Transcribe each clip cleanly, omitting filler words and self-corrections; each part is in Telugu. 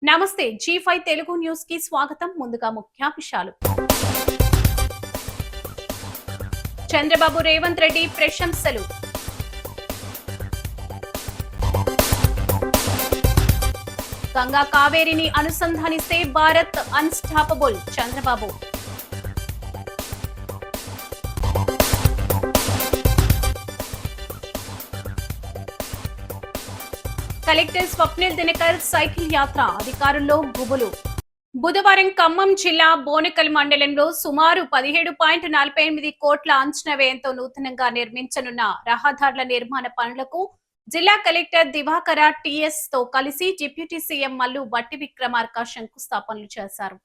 నమస్తే G5 తెలుగు న్యూస్ కి స్వాగతం. ముందుగా ముఖ్యాంశాలు. చంద్రబాబు రేవంత్ రెడ్డి ప్రశంసలు. గంగా కావేరిని అనుసంధానిస్తే Bharat unstoppable Chandrababu. Collector Swapnil Dinakar cycle యాత్ర, అధికారుల్లో గుబులు. బుధవారం ఖమ్మం జిల్లా బోనకల్ మండలంలో సుమారు 17.48 కోట్ల అంచనా వ్యయంతో నూతనంగా నిర్మించనున్న రహదారుల నిర్మాణ పనులకు జిల్లా కలెక్టర్ దివాకర టిఎస్ తో కలిసి డిప్యూటీ సీఎం మల్లు బట్టి విక్రమార్క శంకుస్థాపనలు చేశారు.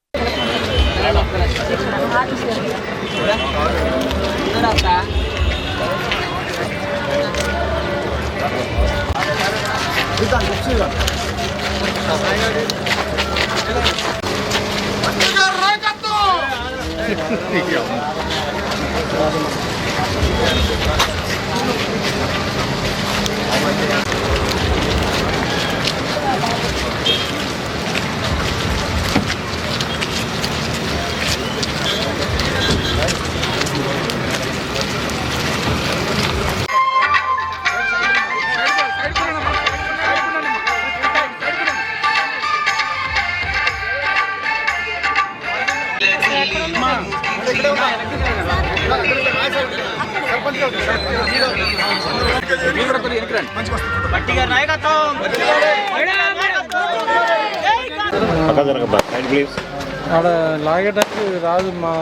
అక్కడ లాగేటానికి రాదు మా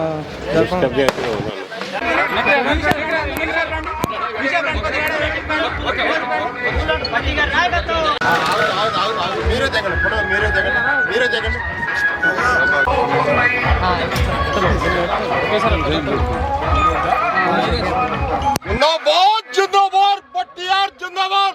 మీరే దగ్గర जिंदाबाद जिंदाबाद पट्टियार जिंदाबाद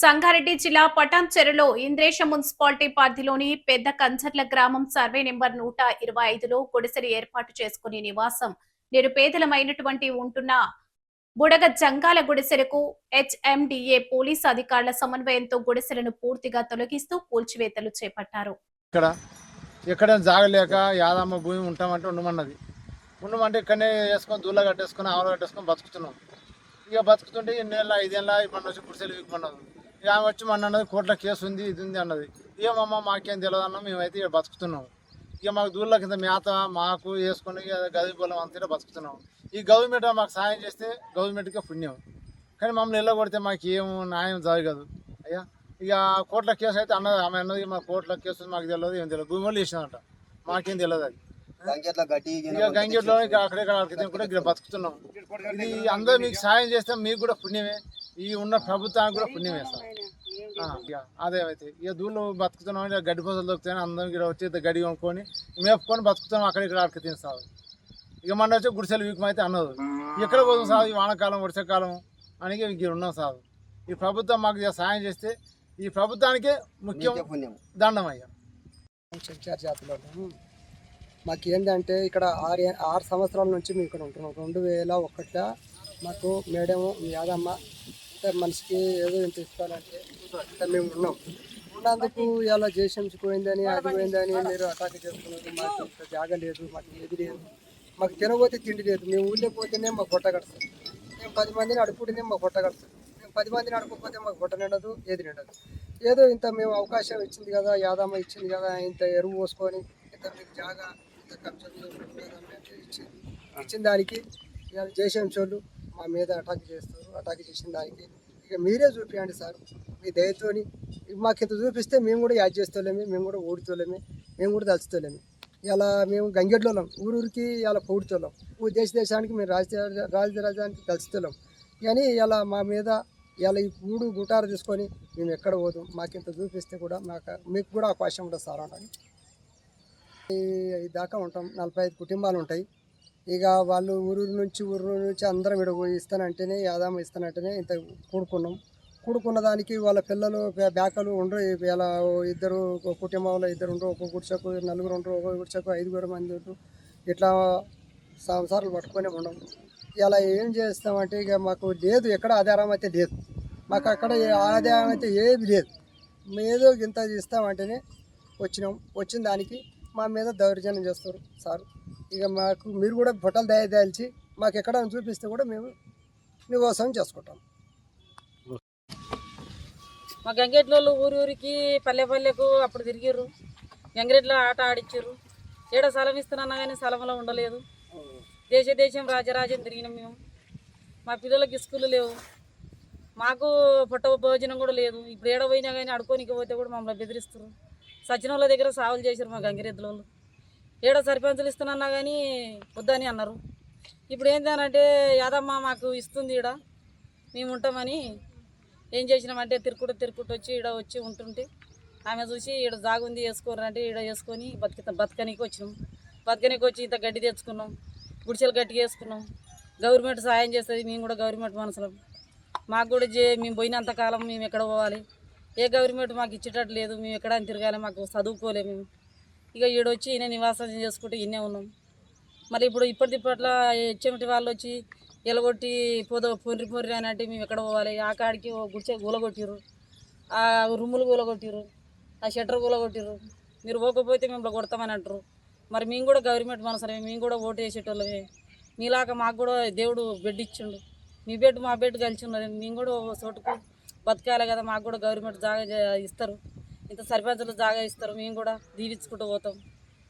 సంగారెడ్డి జిల్లా పటాన్చెరులో ఇంద్రేశ మున్సిపాలిటీ పరిధిలోని పెద్ద కంచర్ల గ్రామం సర్వే నెంబర్ 125లో గుడిసెలు ఏర్పాటు చేసుకుని నివాసం నిరుపేదలమైనటువంటి ఉంటున్న బుడగ జంగాల గుడిసెలకు హెచ్ఎండిఏ పోలీసు అధికారుల సమన్వయంతో గుడిసెలను పూర్తిగా తొలగిస్తూ కూల్చివేతలు చేపట్టారు. ఎక్కడ జాగలేక యాదమ్మ భూమి ఉంటామంటే ఉండమంటే ఇక్కడనే వేసుకొని దూల కట్టేసుకొని ఆవులు కట్టేసుకొని బతుకుతున్నాం. ఇక బతుకుతుంటే 5 ఏళ్ళ ఇప్పుడు వచ్చి గుడిసెలు వీకుమన్నది. ఇక ఆమె వచ్చి మన అన్నది కోర్టులో కేసు ఉంది ఇది ఉంది అన్నది. ఏమమ్మా మాకేం తెలియదు అన్న, మేమైతే ఇక బతుకుతున్నాం. ఇక మాకు దూరంలో కింద మేత మాకు వేసుకొని గది పొలం అంతా బతుకుతున్నాం. ఈ గవర్నమెంట్ మాకు సాయం చేస్తే గవర్నమెంట్కే పుణ్యం, కానీ మమ్మల్ని వెళ్ళగొడితే మాకు ఏం న్యాయం జరగదు అయ్యా. ఇక కోర్టులో కేసు అయితే అన్నది, ఆమె అన్నది మా కోర్టులో కేసు ఉంది మాకు తెలియదు, ఏం తెలియదు, భూమి వాళ్ళు వేసినదంట, మాకేం తెలియదు. అది ఇక గంగెట్లో అక్కడెక్కడ కూడా ఇక్కడ బతుకుతున్నాం. ఇది అందరూ మీకు సాయం చేస్తే మీకు కూడా పుణ్యమే, ఈ ఉన్న ప్రభుత్వానికి కూడా పుణ్యమే సార్. అదేమైతే ఇక దూళ్ళు బతుకుతున్నాం, గడ్డి పొసలు దొరుకుతాయని అందరం ఇక్కడ వచ్చి గడ్డి కొనుక్కొని మేపుకొని బతుకుతున్నాం. అక్కడిక్కడ అక్కడికి తిని సాగు. ఇక మన వచ్చి గుడిసెలు వీకమైతే అన్నది ఎక్కడ పోతుంది సాగు, ఈ వానకాలం వర్షాకాలం అని ఇక్కడ ఉన్నాం సాగు. ఈ ప్రభుత్వం మాకు సాయం చేస్తే ఈ ప్రభుత్వానికే ముఖ్యం దండం అయ్యా. మాకు ఏంటంటే ఇక్కడ 6 సంవత్సరాల నుంచి మేము ఇక్కడ ఉంటున్నాం. 2001లో మాకు మేడం యాదమ్మ అంటే మనిషికి ఏదో ఇంత ఇస్తానంటే మేము ఉన్నాం. ఉన్నందుకు ఇలా జేసీఎంసీ పోయిందని అది పోయిందని మీరు అటాక్ చేస్తున్నారు. మాకు ఇంత జాగా లేదు, మాకు ఏది లేదు, మాకు తినబోతే తిండి లేదు. మేము ఊళ్ళో పోతేనే మాకు పొట్ట కడతాం, మేము 10 మందిని అడుపుకుంటేనే మాకు పొట్ట కడతాం, మేము 10 మందిని అడుపుకోకపోతే మాకు పొట్ట నిండదు, ఏది నిండదు. ఏదో ఇంత మేము అవకాశం ఇచ్చింది కదా, యాదమ్మ ఇచ్చింది కదా, ఇంత ఎరువు పోసుకొని ఇంత మీకు జాగా ఇంత కబ్జా ఇచ్చిన దానికి ఇవాళ జేసీఎం చోళ్ళు మా మీద అటాక్ చేస్తారు. అటాక్ చేసిన దానికి ఇక మీరే చూపించండి సార్, మీ దయతోని. మాకు ఇంత చూపిస్తే మేము కూడా యాడ్ చేస్తలేమే, మేము కూడా ఓడుతోలేమే, మేము కూడా దలుచుతలేము. ఇలా మేము గంగెడ్లోళ్ళం, ఊరికి ఇలా పొగుడుతోళ్ళం, దేశానికి మేము రాజధానికి దలుచుతలేం. కానీ ఇలా మా మీద ఇలా ఈ గుటారు తీసుకొని మేము ఎక్కడ పోదాం, మాకు ఇంత చూపిస్తే కూడా మీకు కూడా అవకాశం ఉంటుంది సార్ అని. ఈ దాకా ఉంటాం, 45 కుటుంబాలు ఉంటాయి. ఇక వాళ్ళు ఊరు నుంచి అందరం ఇక్కడ ఇస్తానంటేనే, యాదమ్మ ఇస్తానంటేనే ఇంత కూడుకున్న దానికి వాళ్ళ పిల్లలు బ్యాకలు ఉండరు. ఇలా ఇద్దరు కుటుంబంలో ఇద్దరు ఉండరు, ఒక గుడిసెకు 4 ఉండరు, ఒక గుడిసెకు 5 మంది ఉండరు. ఇట్లా సంసారాలు పట్టుకొని ఉండము. ఇలా ఏం చేస్తామంటే ఇక మాకు లేదు, ఎక్కడ ఆధారం అయితే లేదు, మాకు అక్కడ ఆదాయం అయితే ఏమి లేదు. ఏదో ఇంత ఇస్తామంటేనే వచ్చిన దానికి మా మీద దౌర్జన్యం చేస్తారు సార్. ఇక మాకు మీరు కూడా ఫోటోలు దయదాల్చి మాకు ఎక్కడ చూపిస్తే కూడా మేము నివాసం చేసుకుంటాం. మా గంగెడ్లోళ్ళు ఊరికి పల్లెకు అప్పుడు తిరిగిర్రు, గంగిరెడ్లో ఆట ఆడిచ్చారు. ఏడ స్థలం ఇస్తున్నా కానీ స్థలంలో ఉండలేదు. దేశం రాజరాజ్యం తిరిగినాం మేము. మా పిల్లలకి స్కూళ్ళు లేవు, మాకు పొట్ట భోజనం కూడా లేదు. ఇప్పుడు ఏడ పోయినా కానీ అడుకోనికి పోతే కూడా మమ్మల్ని బెదిరిస్తారు. సచిన వాళ్ళ దగ్గర సావులు చేశారు మా గంగిరెద్దుల వాళ్ళు. ఏడ సర్పంచులు ఇస్తున్నా కానీ వద్దని అన్నారు. ఇప్పుడు ఏంటంటే యాదమ్మ మాకు ఇస్తుంది, ఈడ మేము ఉంటామని ఏం చేసినామంటే తిరుక్కుంటూ వచ్చి ఈడ వచ్చి ఉంటుంటే ఆమె చూసి ఈడ జాగుంది వేసుకోరంటే ఈడ వేసుకొని బతకనికి వచ్చినాం. బతకనికి వచ్చి ఇంత గడ్డి తెచ్చుకున్నాం, గుడిసెలు గట్టిగా వేసుకున్నాం. గవర్నమెంట్ సాయం చేస్తుంది, మేము కూడా గవర్నమెంట్ మనుషులం. మాకు కూడా మేము పోయినంతకాలం మేము ఎక్కడ పోవాలి, ఏ గవర్నమెంట్ మాకు ఇచ్చేటట్టు లేదు. మేము ఎక్కడ తిరగాలి, మాకు చదువుకోలేము మేము. ఇక ఈడొచ్చి ఈయన నివాసం చేసుకుంటే ఈయనే ఉన్నాం. మరి ఇప్పట్లో చెమటి వాళ్ళు వచ్చి ఎలగొట్టి పొర్రి అని అంటే మేము ఎక్కడ పోవాలి. ఆ కాడికి గుడిచే కూలగొట్టిర్రు, ఆ రూములు కూలగొట్టిర్రు, ఆ షట్టర్ కూలగొట్టిర్రు. మీరు పోకపోతే మేము కొడతామని అంటారు. మరి మేము కూడా గవర్నమెంట్ మనసరే, మేము కూడా ఓటు వేసేటోళ్ళమే. మీలాగా మాకు కూడా దేవుడు బెడ్ ఇచ్చిండు, మీ బెడ్ మా బెడ్ కలిసి ఉన్నది. మేము కూడా చోటుకు బతకాలి కదా, మాకు కూడా గవర్నమెంట్ జాగా ఇస్తారు, ఇంత సర్పంచులు జాగా ఇస్తారు. మేము కూడా దీవించుకుంటూ పోతాం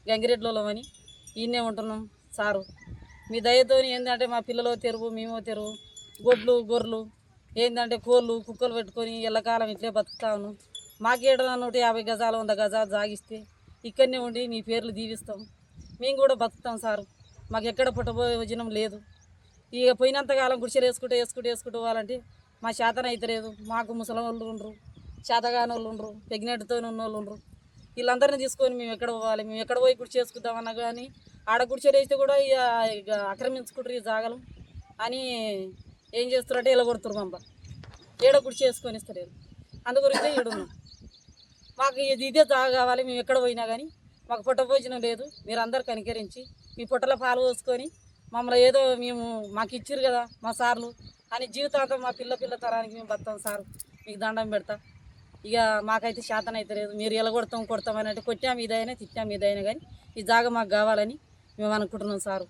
గంగిరెడ్లోలం అని ఈయనే ఉంటున్నాం సారు. మీ దయతో ఏంటంటే మా పిల్లలు తెరువు, మేము తెరువు, గొర్రెలు ఏంటంటే కోళ్ళు కుక్కలు పెట్టుకొని ఎల్లకాలం ఇట్లే బతుకుతాను. మాకేడ 150 గజాలు 100 గజాలు జాగిస్తే ఇక్కడనే ఉండి మీ పేర్లు దీవిస్తాం, మేము కూడా బతుకుతాం సారు. మాకు ఎక్కడ పుట్టభోజనం లేదు. ఇక పోయినంతకాలం గుడిసెలు వేసుకుంటూ పోవాలంటే మా శాతన అయితే లేదు. మాకు ముసలి వాళ్ళు ఉండరు, శాతగాని వాళ్ళు ఉండరు, ప్రెగ్నెంట్తో ఉన్న వాళ్ళు ఉండరు. వీళ్ళందరినీ తీసుకొని మేము ఎక్కడ పోవాలి, మేము ఎక్కడ పోయి గుడి చేసుకుందామన్నా కానీ ఆడ గుడిసెలు వేస్తే కూడా ఇక ఆక్రమించుకుంటారు ఈ జాగలు అని ఏం చేస్తారంటే ఇలా కొడుతురు మమ్మ. ఏడ గుడి చేసుకొని ఇస్తలేరు, అందుగురించే ఈడున్నాం. మాకు ఇదే జాగా కావాలి, మేము ఎక్కడ పోయినా కానీ మాకు పుట్ట భోజనం లేదు. మీరు అందరు కనికరించి మీ పుట్టలో పాలు పోసుకొని మమ్మల్ని ఏదో మాకు ఇచ్చిరు కదా మా సార్లు అని జీవితాంతం మా పిల్ల తరానికి మేము బతాం సార్. మీకు దండం పెడతా. ఇక మాకైతే శాతం అయితే లేదు. మీరు ఎలా కొడతామని అంటే కొట్టాము ఇదైనా తిట్టాము ఇదైనా కానీ ఈ జాగా మాకు కావాలని మేము అనుకుంటున్నాం సారు.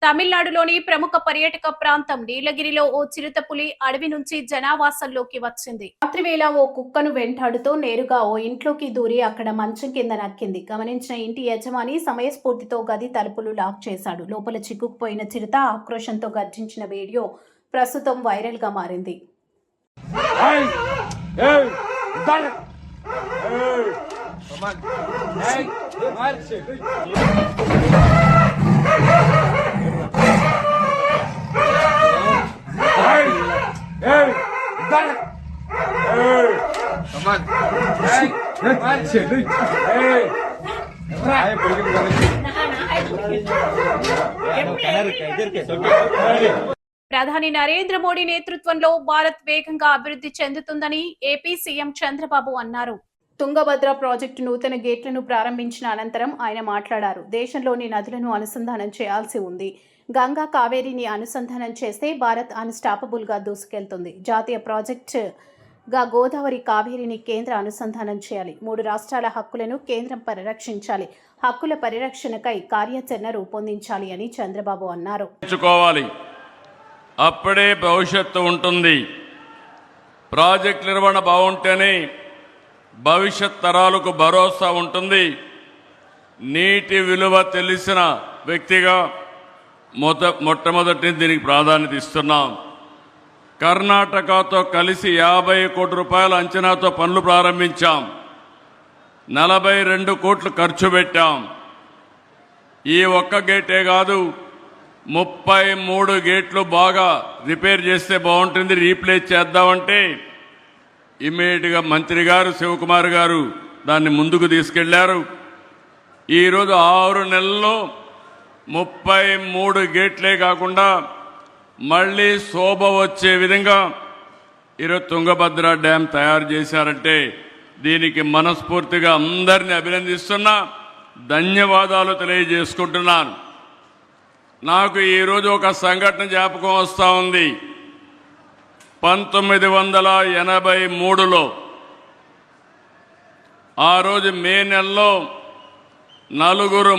తమిళనాడులోని ప్రముఖ పర్యాటక ప్రాంతం నీలగిరిలో ఓ చిరుతపులి అడవి నుంచి జనావాసంలోకి వచ్చింది. రాత్రివేళ ఓ కుక్కను వెంటాడుతూ నేరుగా ఓ ఇంట్లోకి దూరి అక్కడ మంచం కింద నక్కింది. గమనించిన ఇంటి యజమాని సమయస్ఫూర్తితో గది తలుపులు లాక్ చేశాడు. లోపల చిక్కుకుపోయిన చిరుత ఆక్రోశంతో గర్జించిన వీడియో ప్రస్తుతం వైరల్ గా మారింది. ప్రధాని నరేంద్ర మోడీ నేతృత్వంలో భారత్ వేగంగా అభివృద్ధి చెందుతుందని ఏపీ సీఎం చంద్రబాబు అన్నారు. తుంగభద్ర ప్రాజెక్టు నూతన గేట్లను ప్రారంభించిన అనంతరం ఆయన మాట్లాడారు. దేశంలోని నదులను అనుసంధానం చేయాల్సి ఉంది. గంగా కావేరిని అనుసంధానం చేస్తే భారత్ అన్స్టాపబుల్ గా దూసుకెళ్తుంది. జాతీయ ప్రాజెక్టుగా గోదావరి కావేరిని కేంద్ర అనుసంధానం చేయాలి. 3 రాష్ట్రాల హక్కులను కేంద్రం పరిరక్షించాలి. హక్కుల పరిరక్షణకై కార్యాచరణ రూపొందించాలి అని చంద్రబాబు అన్నారు. అప్పుడే భవిష్యత్తు ఉంటుంది. ప్రాజెక్ట్ నిర్వహణ బాగుంటేనే భవిష్యత్ తరాలకు భరోసా ఉంటుంది. నీటి విలువ తెలిసిన వ్యక్తిగా మొట్టమొదటి దీనికి ప్రాధాన్యత ఇస్తున్నాం. కర్ణాటకతో కలిసి 50 కోట్ల రూపాయల అంచనాతో పనులు ప్రారంభించాం. 42 కోట్లు ఖర్చు పెట్టాం. ఈ ఒక్క గేటే కాదు, 33 గేట్లు బాగా రిపేర్ చేస్తే బాగుంటుంది, రీప్లేస్ చేద్దామంటే ఇమ్మీడియట్గా మంత్రి గారు శివకుమార్ గారు దాన్ని ముందుకు తీసుకెళ్లారు. ఈరోజు 6 నెలల్లో 33 గేట్లే కాకుండా మళ్ళీ శోభ వచ్చే విధంగా ఈరోజు తుంగభద్ర డ్యాం తయారు చేశారంటే దీనికి మనస్ఫూర్తిగా అందరినీ అభినందిస్తున్నా, ధన్యవాదాలు తెలియజేసుకుంటున్నాను. నాకు ఈరోజు ఒక సంఘటన జ్ఞాపకం వస్తూ ఉంది. 1983లో ఆ రోజు మే నెలలో 4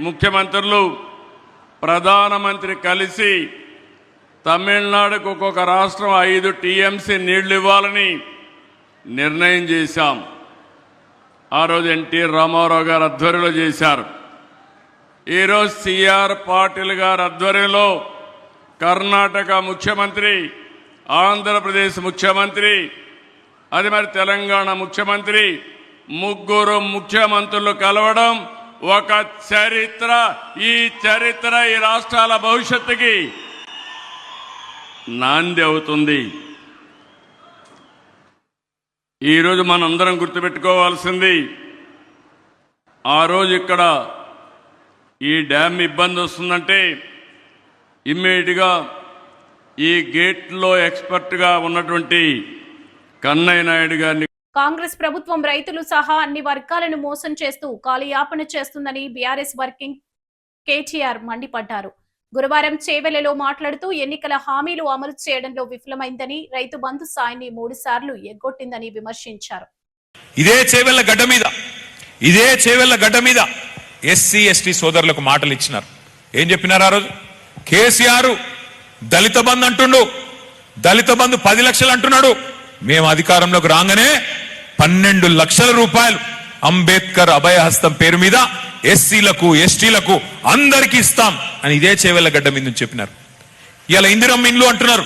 ముఖ్యమంత్రులు ప్రధానమంత్రి కలిసి తమిళనాడుకు ఒక్కొక్క రాష్ట్రం 5 టీఎంసీ నీళ్లు ఇవ్వాలని నిర్ణయం చేశాం. ఆ రోజు ఎన్టీ రామారావు గారు ఆధ్వర్యంలో చేశారు. ఈరోజు సిఆర్ పాటిల్ గారి ఆధ్వర్యంలో కర్ణాటక ముఖ్యమంత్రి, ఆంధ్రప్రదేశ్ ముఖ్యమంత్రి, అది మరి తెలంగాణ ముఖ్యమంత్రి, 3 ముఖ్యమంత్రులు కలవడం ఒక చరిత్ర. ఈ చరిత్ర ఈ రాష్ట్రాల భవిష్యత్తుకి నాంది అవుతుంది. ఈరోజు మనందరం గుర్తుపెట్టుకోవాల్సింది, ఆ రోజు ఇక్కడ ఈ డ్యామ్ ఇబ్బంది వస్తుందంటే ఇమ్మీడియట్గా ఈ గేట్లో ఎక్స్పర్ట్గా ఉన్నటువంటి కన్నయ్య నాయుడు గారిని కాంగ్రెస్ ప్రభుత్వం రైతులు సహా అన్ని వర్గాలను మోసం చేస్తూ కాలయాపన చేస్తుందని బీఆర్ఎస్ వర్కింగ్ కేటీఆర్ మండిపడ్డారు. గురువారం చేవెళ్లలో మాట్లాడుతూ ఎన్నికల హామీలు అమలు చేయడంలో విఫలమైందని, రైతు బంధు సాయాన్ని 3 సార్లు ఎగ్గొట్టిందని విమర్శించారు. ఇదే చేవెళ్ల గడ్డ మీద ఎస్సీ ఎస్టీ సోదరులకు మాటలు ఇచ్చినారు. ఏం చెప్పినారు ఆ రోజు? కేసీఆర్ దళిత బంధు అంటుండు, దళిత బంధు 10 లక్షలు అంటున్నాడు. మేము అధికారంలోకి రాగానే 12 లక్షల రూపాయలు అంబేద్కర్ అభయహస్తం పేరు మీద ఎస్సీలకు ఎస్టీలకు అందరికీ ఇస్తాం అని ఇదే చేవెళ్ల గడ్డ మీద నుంచి చెప్పినారు. ఇలా ఇందిరమ్మ ఇండ్లు అంటున్నారు.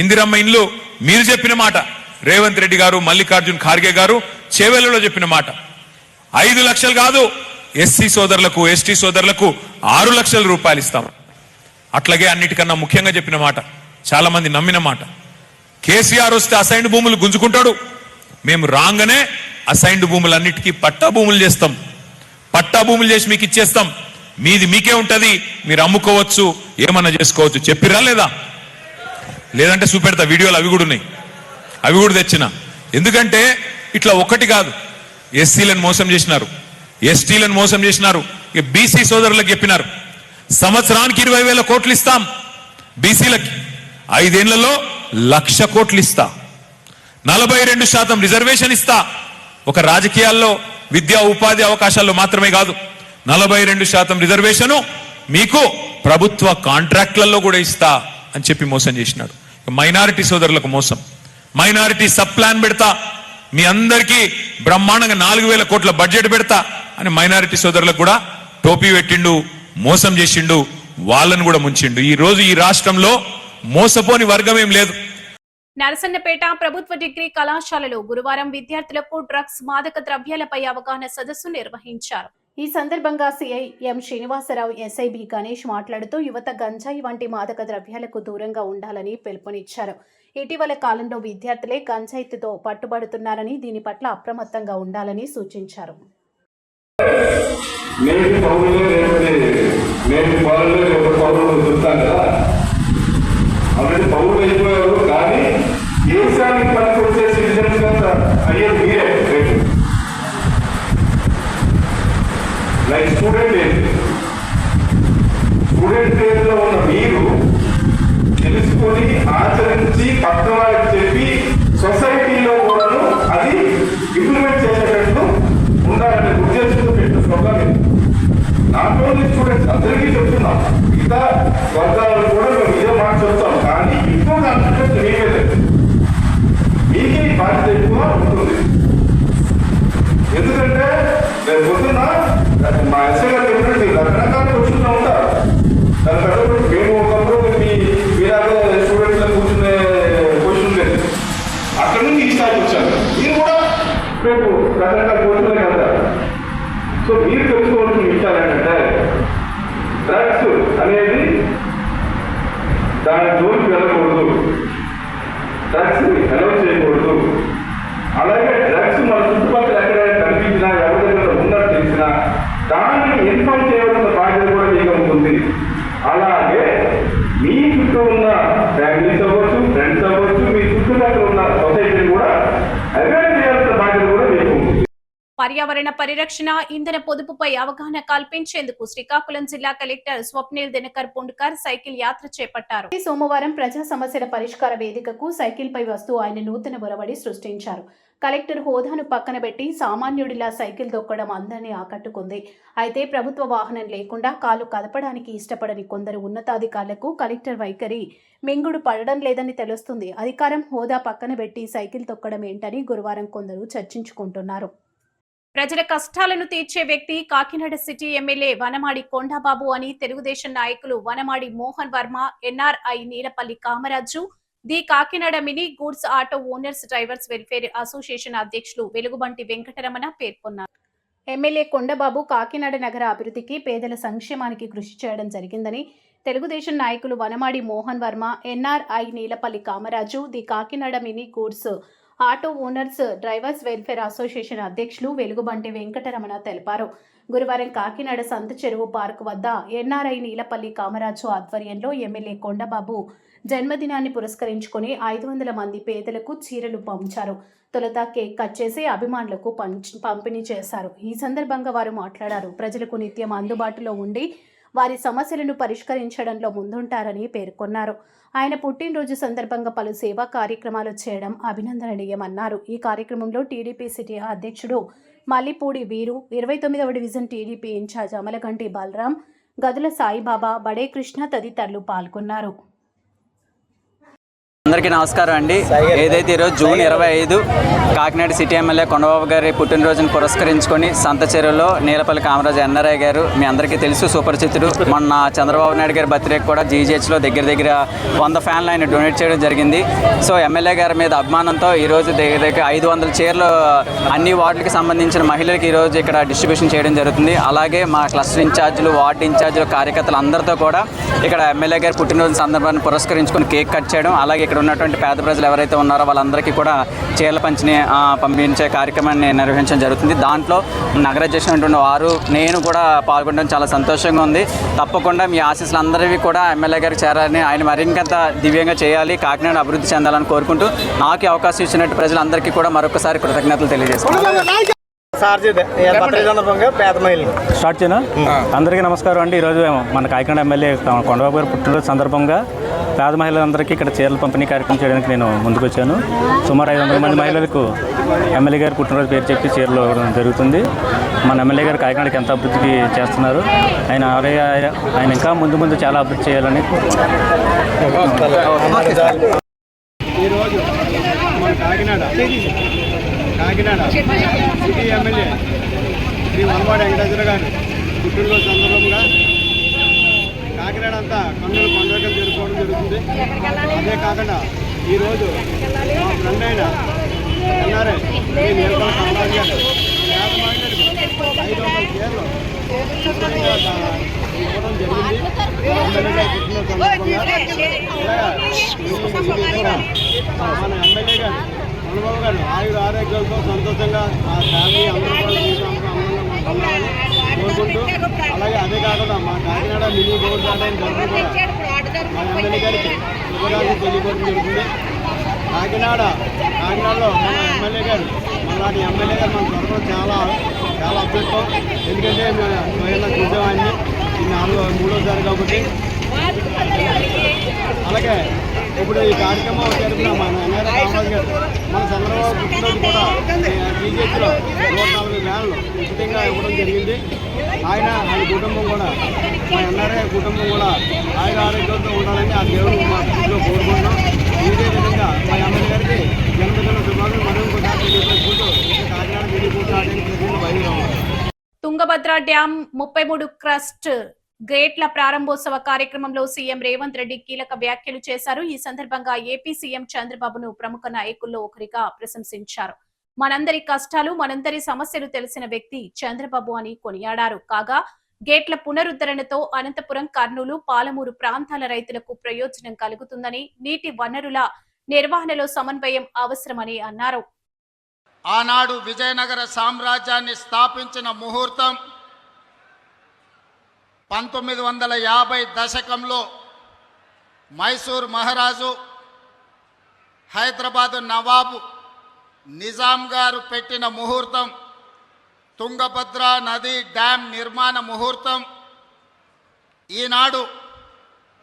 ఇందిరమ్మ ఇండ్లు మీరు చెప్పిన మాట, రేవంత్ రెడ్డి గారు, మల్లికార్జున్ ఖార్గే గారు చేవెళ్లలో చెప్పిన మాట. 5 లక్షలు కాదు, ఎస్సీ సోదరులకు ఎస్టీ సోదరులకు 6 లక్షల రూపాయలు ఇస్తాం. అట్లాగే అన్నిటికన్నా ముఖ్యంగా చెప్పిన మాట, చాలా మంది నమ్మిన మాట, కేసీఆర్ వస్తే అసైన్డ్ భూములు గుంజుకుంటాడు, మేము రాగానే అసైన్డ్ భూములన్నిటికీ పట్టా భూములు చేస్తాం, పట్టా భూములు చేసి మీకు ఇచ్చేస్తాం, మీది మీకే ఉంటది, మీరు అమ్ముకోవచ్చు, ఏమన్నా చేసుకోవచ్చు. చెప్పిరా లేదా? లేదంటే చూపెడతా, వీడియోలు అవి కూడా ఉన్నాయి, అవి కూడా తెచ్చిన. ఎందుకంటే ఇట్లా ఒకటి కాదు, ఎస్సీలను మోసం చేసినారు, ఎస్టీలను మోసం చేసినారు. ఇక బీసీ సోదరులకు చెప్పినారు, సంవత్సరానికి 20,000 కోట్లు ఇస్తాం బీసీలకి, 5 ఏళ్లలో 1,00,000 కోట్లు ఇస్తా, 42% రిజర్వేషన్ ఇస్తా. ఒక రాజకీయాల్లో విద్యా ఉపాధి అవకాశాల్లో మాత్రమే కాదు, 42% రిజర్వేషను మీకు ప్రభుత్వ కాంట్రాక్ట్లలో కూడా ఇస్తా అని చెప్పి మోసం చేసినాడు. మైనారిటీ సోదరులకు మోసం, మైనారిటీ సబ్ ప్లాన్ పెడతా, మీ అందరికీ బ్రహ్మాండంగా 4,000 కోట్ల బడ్జెట్ పెడతా అని మైనారిటీ సోదరులకు కూడా టోపీ పెట్టిండు, మోసం చేసిండు, వాళ్ళను కూడా ముంచిండు. ఈ రోజు ఈ రాష్ట్రంలో మోసపోని వర్గం ఏం లేదు. నరసన్నపేట ప్రభుత్వ డిగ్రీ కళాశాలలో గురువారం విద్యార్థులకు డ్రగ్స్, మాదక ద్రవ్యాలపై అవగాహన సదస్సు నిర్వహించారు. ఈ సందర్భంగా CI M Srinivasarao, SI B Ganesh మాట్లాడుతూ యువత గంజాయి వంటి మాదక ద్రవ్యాలకు దూరంగా ఉండాలని పిలుపునిచ్చారు. ఇటీవల కాలంలో విద్యార్థులే గంజాయితో పట్టుబడుతున్నారని, దీని పట్ల అప్రమత్తంగా ఉండాలని సూచించారు. దేశానికి పనికొచ్చే సిటిజన్స్ అయ్యేది మీరే. లైక్ స్టూడెంట్ ఏజ్లో ఉన్న మీరు తెలుసుకొని ఆచరించి పక్కన వాళ్ళకి చెప్పి సొసైటీలో కూడా అది ఇంప్లిమెంట్ చేసేటట్టు ఉండాలని ఉద్దేశంతో పెట్టిన స్లోగన్. నాట్ ఓన్లీ స్టూడెంట్స్, అందరికీ చెప్తున్నాం, మిగతా వర్గాలను కూడా మేము ఇదే మాట చెప్తాం. కానీ ఎక్కువ కాన్ఫిడెన్స్ మీకే లేదు, మీకే బాధ్యత ఎక్కువ ఉంటుంది. రేపు రకరకాల కోర్సులకు వెళ్తారు. సో మీరు తెలుసుకోవాల్సిన విషయాలు ఏంటంటే డ్రగ్స్ అనేది దాని జోలికి వెళ్ళకూడదు, డ్రగ్స్ అలౌ చేయకూడదు. అలాగే డ్రగ్స్ మన చుట్టుపక్కల ఎక్కడైనా కనిపించినా ఎవరి దగ్గర ఉన్నట్టు తెలిసినా దాన్ని ఇన్ఫార్మ్ చేయవలసిన బాధ్యత కూడా మీకు ఉంటుంది. అలాగే మీ చుట్టూ ఉన్న ఫ్యామిలీస్ అవ్వచ్చు, ఫ్రెండ్స్ అవ్వచ్చు, మీ చుట్టుపక్కల ఉన్న సొసైటీని కూడా అవేర్ చేయాల్సిన బాధ్యత కూడా మీకు ఉంటుంది. పర్యావరణ పరిరక్షణ, ఇంధన పొదుపుపై అవగాహన కల్పించేందుకు శ్రీకాకుళం జిల్లా కలెక్టర్ స్వప్నిల్ దినకర్ పుండ్కర్ సైకిల్ యాత్ర చేపట్టారు. సోమవారం ప్రజా సమస్యల పరిష్కార వేదికకు సైకిల్ పై వస్తూ ఆయన నూతన ఒరవడి సృష్టించారు. కలెక్టర్ హోదాను పక్కన పెట్టి సామాన్యుడిలా సైకిల్ దొక్కడం అందరినీ ఆకట్టుకుంది. అయితే ప్రభుత్వ వాహనం లేకుండా కాలు కదపడానికి ఇష్టపడని కొందరు ఉన్నతాధికారులకు కలెక్టర్ వైఖరి మింగుడు పడడం లేదని తెలుస్తుంది. అధికారం హోదా పక్కన పెట్టి సైకిల్ తొక్కడం ఏంటని గురువారం కొందరు చర్చించుకుంటున్నారు. ప్రజల కష్టాలను తీర్చే వ్యక్తి కాకినాడ సిటీ ఎమ్మెల్యే వనమాడి కొండాబాబు అని తెలుగుదేశం నాయకులు Vanamadi Mohan Varma, NRI Neelapalli Kamaraju, the Kakinada mini goods auto owners drivers welfare association అధ్యక్షులు వెలుగుబంటి వెంకటరమణ పేర్కొన్నారు. ఎమ్మెల్యే కొండబాబు కాకినాడ నగర అభివృద్ధికి, పేదల సంక్షేమానికి కృషి చేయడం జరిగిందని తెలుగుదేశం నాయకులు Vanamadi Mohan Varma, NRI Neelapalli Kamaraju, the Kakinada mini goods auto owners drivers welfare association అధ్యక్షులు వెలుగుబంటి వెంకటరమణ తెలిపారు. గురువారం కాకినాడ సంత చెరువు పార్క్ వద్ద ఎన్ఆర్ఐ నీలపల్లి కామరాజు ఆధ్వర్యంలో ఎమ్మెల్యే కొండబాబు జన్మదినాన్ని పురస్కరించుకుని 500 మంది పేదలకు చీరలు పంచారు. తొలుత కేక్ కట్ చేసి అభిమానులకు పంపిణీ చేశారు. ఈ సందర్భంగా వారు మాట్లాడారు. ప్రజలకు నిత్యం అందుబాటులో ఉండి వారి సమస్యలను పరిష్కరించడంలో ముందుంటారని పేర్కొన్నారు. ఆయన పుట్టినరోజు సందర్భంగా పలు సేవా కార్యక్రమాలు చేయడం అభినందనీయమన్నారు. ఈ కార్యక్రమంలో టీడీపీ సిటీ అధ్యక్షుడు మల్లిపూడి వీరు, 29వ డివిజన్ టీడీపీ ఇన్ఛార్జ్ అమలగంటి బలరాం, గదుల సాయిబాబా, బడే కృష్ణ తదితరులు పాల్గొన్నారు. అందరికీ నమస్కారం అండి. ఏదైతే ఈరోజు June 25 Kakinada city MLA Kondababu గారి పుట్టినరోజును పురస్కరించుకొని సంత చెరువులో నీలపల్లి కామరాజు ఎన్ఆర్ఐ గారు, మీ అందరికీ తెలుసు, సుపరిచితుడు, మొన్న చంద్రబాబు నాయుడు గారి బర్త్డేకి కూడా జీజీహెచ్లో దగ్గర 100 ఫ్యాన్లు ఆయన డొనేట్ చేయడం జరిగింది. సో ఎమ్మెల్యే గారి మీద అభిమానంతో ఈరోజు దగ్గర 500 చీరలు అన్ని వార్డులకు సంబంధించిన మహిళలకు ఈరోజు ఇక్కడ డిస్ట్రిబ్యూషన్ చేయడం జరుగుతుంది. అలాగే మా క్లస్టర్ ఇన్ఛార్జీలు, వార్డు ఇన్ఛార్జీలు, కార్యకర్తలు అందరితో కూడా ఇక్కడ ఎమ్మెల్యే గారి పుట్టినరోజు సందర్భాన్ని పురస్కరించుకొని కేక్ కట్ చేయడం, అలాగే ఇక్కడ ఉన్నటువంటి పేద ప్రజలు ఎవరైతే ఉన్నారో వాళ్ళందరికీ కూడా చీరల పంపించే కార్యక్రమాన్ని నిర్వహించడం జరుగుతుంది. దాంట్లో నగరాధ్యక్షుడు వారు, నేను కూడా పాల్గొనడం చాలా సంతోషంగా ఉంది. తప్పకుండా మీ ఆశీస్సులు అందరివి కూడా ఎమ్మెల్యే గారికి చేరాలని, ఆయన మరింత దివ్యంగా చేయాలి, కాకినాడ అభివృద్ధి చెందాలని కోరుకుంటూ నాకు అవకాశం ఇచ్చినట్టు ప్రజలందరికీ కూడా మరొకసారి కృతజ్ఞతలు తెలియజేస్తున్నాను. స్టార్ట్ చేయనా? అందరికీ నమస్కారం అండి. ఈరోజు మన కాకినాడ ఎమ్మెల్యే కొండబాబు గారి పుట్టినరోజు సందర్భంగా పేద మహిళలందరికీ ఇక్కడ చీరల పంపిణీ కార్యక్రమం చేయడానికి నేను ముందుకు వచ్చాను. సుమారు 500 మంది మహిళలకు ఎమ్మెల్యే గారి పుట్టినరోజు పేరు చెప్పి చీరలు ఇవ్వడం జరుగుతుంది. మన ఎమ్మెల్యే గారు కాకినాడకి ఎంత అభివృద్ధికి చేస్తున్నారు, ఆయన ఇంకా ముందు చాలా అభివృద్ధి చేయాలని. ఈరోజు మన కాకినాడ సిటీ ఎమ్మెల్యే శ్రీ వనమాడి వెంకటేశ్వర గారు పుట్టినరోజు సందర్భంగా కాకినాడ అంతా కన్నుల పండుగలు జరుపుకోవడం జరుగుతుంది. అదే కాకుండా ఈరోజు మా ఫ్రెండ్ అయిన ఎన్ఆర్ఐ నీలపల్లి కామరాజు గారు పేద మహిళలకు 500 చీరలు ఇవ్వడం జరిగింది. ఎమ్మెల్యే గారు పుట్టినరోజు సందర్భంగా మన ఎమ్మెల్యే గారు కొండబాబు గారు ఆయుర ఆరోగ్యాలతో సంతోషంగా ఆ ఫ్యామిలీ అందరూ కూడా ఉండాలని కోరుకుంటూ, అలాగే అదే కాకుండా మా కాకినాడ మినీ గూడ్స్ ఆటో జరుగుతూ కూడా మా ఎమ్మెల్యే గారికి శుభాకాంక్షలు తెలియజేయడం జరుగుతుంది. కాకినాడలో మన ఎమ్మెల్యే గారు, మనలాంటి ఎమ్మెల్యే గారు మన తరఫున చాలా అభ్యర్థం. ఎందుకంటే మేము చూసాం ఆయన్ని, ఇది 3వసారి కాబట్టి. అలాగే ఇప్పుడు ఈ కార్యక్రమం జరిపిన మన ఎన్ఆర్ఐ కామరాజు గారు, మన చంద్రబాబు పుట్టినరోజు కూడా బీజేపీలో 104 వ్యాన్లు ఉచితంగా ఇవ్వడం జరిగింది. ఆయన కుటుంబం కూడా, మా ఎన్ఆర్ఐ కుటుంబం కూడా ఆయన ఆరోగ్యంతో ఉండాలని ఆ దేవుడు మా ఇంట్లో కోరుకుంటున్నాం. ఇదే విధంగా మా ఎమ్మెల్యే గారికి జన్మదిన శుభాకాంక్షలు మనం కూడా తెలియజేసుకుంటూ కాకినాడ మినీ గూడ్స్ ఆటోకి బయలుదేరాము. తుంగభద్ర డ్యాం 33 క్రస్ట్ గేట్ల ప్రారంభోత్సవ కార్యక్రమంలో సీఎం రేవంత్ రెడ్డి కీలక వ్యాఖ్యలు చేశారు. ఈ సందర్భంగా ఏపీ సీఎం చంద్రబాబును ప్రముఖ నాయకుల్లో ఒకరిగా ప్రశంసించారు. మనందరి కష్టాలు మనందరి సమస్యలు తెలిసిన వ్యక్తి చంద్రబాబు అని కొనియాడారు. కాగా గేట్ల పునరుద్ధరణతో అనంతపురం, కర్నూలు, పాలమూరు ప్రాంతాల రైతులకు ప్రయోజనం కలుగుతుందని, నీటి వనరుల నిర్వహణలో సమన్వయం అవసరమని అన్నారు. ఆనాడు విజయనగర సామ్రాజ్యాన్ని స్థాపించిన ముహూర్తం 1950 దశకంలో మైసూర్ మహారాజు, హైదరాబాదు నవాబు నిజాం గారు పెట్టిన ముహూర్తం, తుంగభద్ర నది డ్యామ్ నిర్మాణ ముహూర్తం. ఈనాడు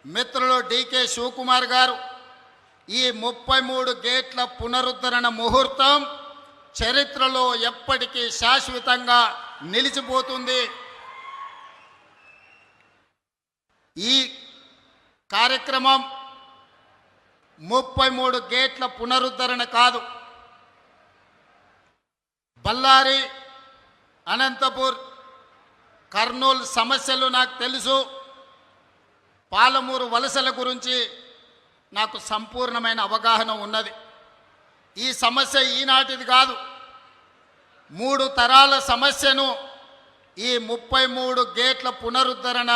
మిత్రులు డికే శివకుమార్ గారు ఈ 33 గేట్ల పునరుద్ధరణ ముహూర్తం చరిత్రలో ఎప్పటికీ శాశ్వతంగా నిలిచిపోతుంది. ఈ కార్యక్రమం 33 గేట్ల పునరుద్ధరణ కాదు, బళ్ళారి, అనంతపూర్, కర్నూలు సమస్యలు నాకు తెలుసు. పాలమూరు వలసల గురించి నాకు సంపూర్ణమైన అవగాహన ఉన్నది. ఈ సమస్య ఈనాటిది కాదు, 3 తరాల సమస్యను ఈ 33 గేట్ల పునరుద్ధరణ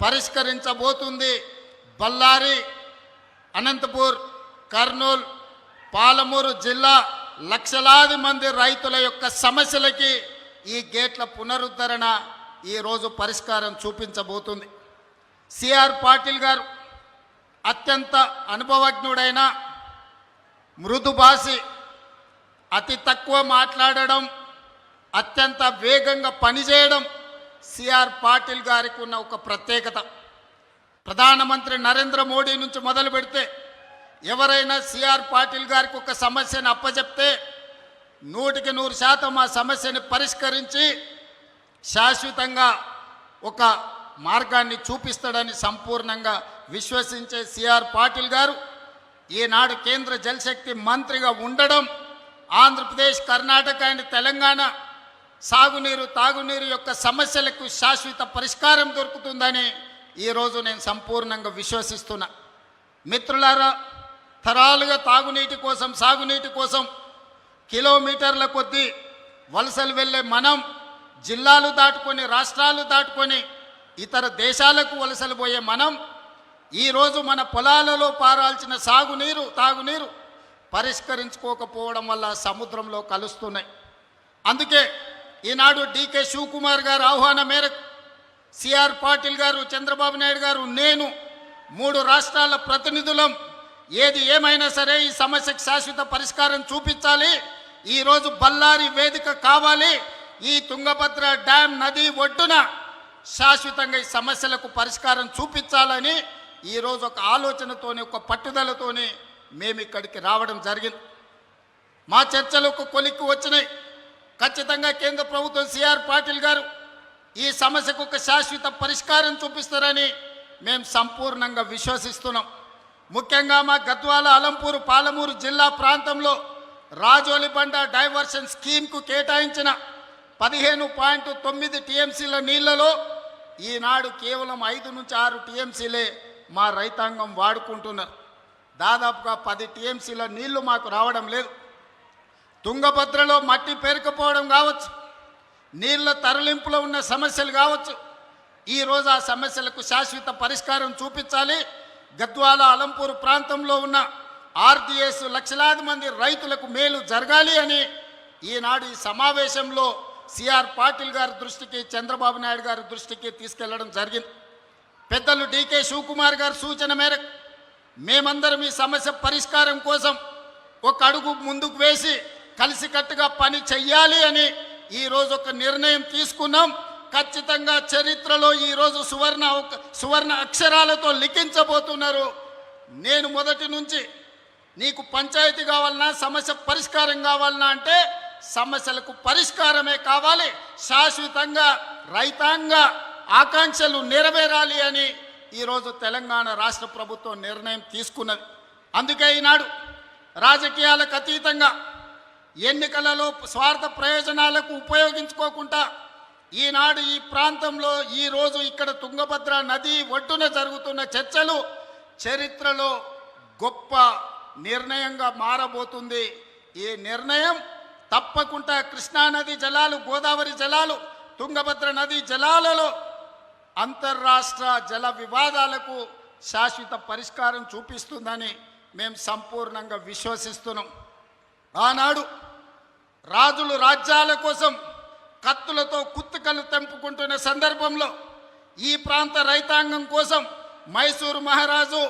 పరిష్కరించబోతుంది. బళ్ళారి, అనంతపూర్, కర్నూలు, పాలమూరు జిల్లా లక్షలాది మంది రైతుల యొక్క సమస్యలకి ఈ గేట్ల పునరుద్ధరణ ఈరోజు పరిష్కారం చూపించబోతుంది. సిఆర్ పాటిల్ గారు అత్యంత అనుభవజ్ఞుడైన, మృదుభాషి, అతి తక్కువ మాట్లాడడం, అత్యంత వేగంగా పనిచేయడం సిఆర్ పాటిల్ గారికి ఉన్న ఒక ప్రత్యేకత. ప్రధానమంత్రి నరేంద్ర మోడీ నుంచి మొదలు పెడితే ఎవరైనా సిఆర్ పాటిల్ గారికి ఒక సమస్యను అప్పచెప్తే 100% ఆ సమస్యని పరిష్కరించి శాశ్వతంగా ఒక మార్గాన్ని చూపిస్తాడని సంపూర్ణంగా విశ్వసించే సిఆర్ పాటిల్ గారు ఈనాడు కేంద్ర జలశక్తి మంత్రిగా ఉండడం, ఆంధ్రప్రదేశ్, కర్ణాటక అండ్ తెలంగాణ సాగునీరు, తాగునీరు యొక్క సమస్యలకు శాశ్వత పరిష్కారం దొరుకుతుందని ఈరోజు నేను సంపూర్ణంగా విశ్వసిస్తున్నా. మిత్రులారా, తరాలుగా తాగునీటి కోసం, సాగునీటి కోసం కిలోమీటర్ల కొద్దీ వలసలు వెళ్ళే మనం, జిల్లాలు దాటుకొని, రాష్ట్రాలు దాటుకొని ఇతర దేశాలకు వలసలు పోయే మనం ఈరోజు మన పొలాలలో పారాల్సిన సాగునీరు, తాగునీరు పరిష్కరించుకోకపోవడం వల్ల సముద్రంలో కలుస్తున్నాయి. అందుకే ఈనాడు డికే శివకుమార్ గారు ఆహ్వానం మేరకు సిఆర్ పాటిల్ గారు, చంద్రబాబు నాయుడు గారు, నేను 3 రాష్ట్రాల ప్రతినిధులం ఏది ఏమైనా సరే ఈ సమస్యకు శాశ్వత పరిష్కారం చూపించాలి. ఈరోజు బళ్ళారి వేదిక కావాలి. ఈ తుంగభద్ర డ్యామ్ నది ఒడ్డున శాశ్వతంగా ఈ సమస్యలకు పరిష్కారం చూపించాలని ఈరోజు ఒక ఆలోచనతోని, ఒక పట్టుదలతోని మేము ఇక్కడికి రావడం జరిగింది. మా చర్చలు ఒక కొలిక్కి వచ్చినాయి. ఖచ్చితంగా కేంద్ర ప్రభుత్వం, సిఆర్ పాటిల్ గారు ఈ సమస్యకు ఒక శాశ్వత పరిష్కారం చూపిస్తారని మేము సంపూర్ణంగా విశ్వసిస్తున్నాం. ముఖ్యంగా మా గద్వాల, అలంపూరు, పాలమూరు జిల్లా ప్రాంతంలో రాజోలిబండ డైవర్షన్ స్కీమ్కు కేటాయించిన 15.9 టీఎంసీల నీళ్లలో ఈనాడు కేవలం 5 నుంచి 6 టీఎంసీలే మా రైతాంగం వాడుకుంటున్నారు. దాదాపుగా 10 టీఎంసీల నీళ్లు మాకు రావడం లేదు. తుంగభద్రలో మట్టి పేరుకుపోవడం కావచ్చు, నీళ్ల తరలింపులో ఉన్న సమస్యలు కావచ్చు, ఈరోజు ఆ సమస్యలకు శాశ్వత పరిష్కారం చూపించాలి. గద్వాల, అలంపూరు ప్రాంతంలో ఉన్న ఆర్డీఎస్ లక్షలాది మంది రైతులకు మేలు జరగాలి అని ఈనాడు ఈ సమావేశంలో సిఆర్ పాటిల్ గారి దృష్టికి, చంద్రబాబు నాయుడు గారి దృష్టికి తీసుకెళ్లడం జరిగింది. పెద్దలు డికే శివకుమార్ గారి సూచన మేరకు మేమందరం ఈ సమస్య పరిష్కారం కోసం ఒక అడుగు ముందుకు వేసి కలిసికట్టుగా పని చెయ్యాలి అని ఈరోజు ఒక నిర్ణయం తీసుకున్నాం. ఖచ్చితంగా చరిత్రలో ఈరోజు సువర్ణ అక్షరాలతో లిఖించబోతున్నారు. నేను మొదటి నుంచి నీకు పంచాయతీ కావాలన్నా, సమస్య పరిష్కారం కావాలన్నా అంటే సమస్యలకు పరిష్కారమే కావాలి, శాశ్వతంగా రైతాంగ ఆకాంక్షలు నెరవేరాలి అని ఈరోజు తెలంగాణ రాష్ట్ర ప్రభుత్వం నిర్ణయం తీసుకున్నది. అందుకే ఈనాడు రాజకీయాలకు అతీతంగా, ఎన్నికలలో స్వార్థ ప్రయోజనాలకు ఉపయోగించుకోకుండా ఈనాడు ఈ ప్రాంతంలో ఈరోజు ఇక్కడ తుంగభద్ర నది ఒడ్డున జరుగుతున్న చర్చలు చరిత్రలో గొప్ప నిర్ణయంగా మారబోతుంది. ఈ నిర్ణయం తప్పకుండా కృష్ణానది జలాలు, గోదావరి జలాలు, తుంగభద్ర నది జలాలలో అంతర్రాష్ట్ర జల వివాదాలకు శాశ్వత పరిష్కారం చూపిస్తుందని మేము సంపూర్ణంగా విశ్వసిస్తున్నాం. ఆనాడు రాజులు రాజ్యాల కోసం కత్తులతో కుత్తుకలు తెంపుకుంటున్న సందర్భంలో ఈ ప్రాంత రైతాంగం కోసం మైసూరు మహారాజు,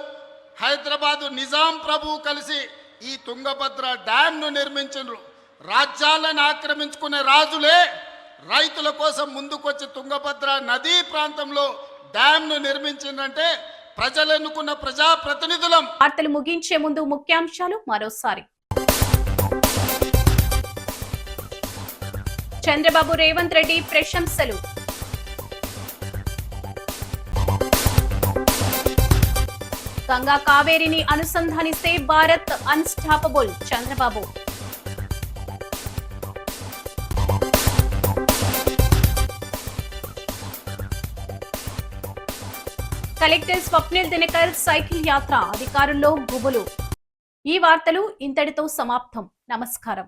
హైదరాబాదు నిజాం ప్రభువు కలిసి ఈ తుంగభద్ర డ్యాంను నిర్మించారు. రాజ్యాలను ఆక్రమించుకునే రాజులే రైతుల కోసం ముందుకొచ్చి తుంగభద్ర నదీ ప్రాంతంలో డ్యాంను నిర్మించిందంటే ప్రజలు ఎన్నుకున్న ప్రజాప్రతినిధులం. వార్తలు ముగించే ముందు ముఖ్యాంశాలు మరోసారి. చంద్రబాబు రేవంత్ రెడ్డి ప్రశంసలు. గంగా కావేరిని అనుసంధానిస్తే Bharat unstoppable Chandrababu. Collector Swapnil Dinakar cycle యాత్ర, అధికారుల్లో గుబులు. ఈ వార్తలు ఇంతటితో సమాప్తం. నమస్కారం.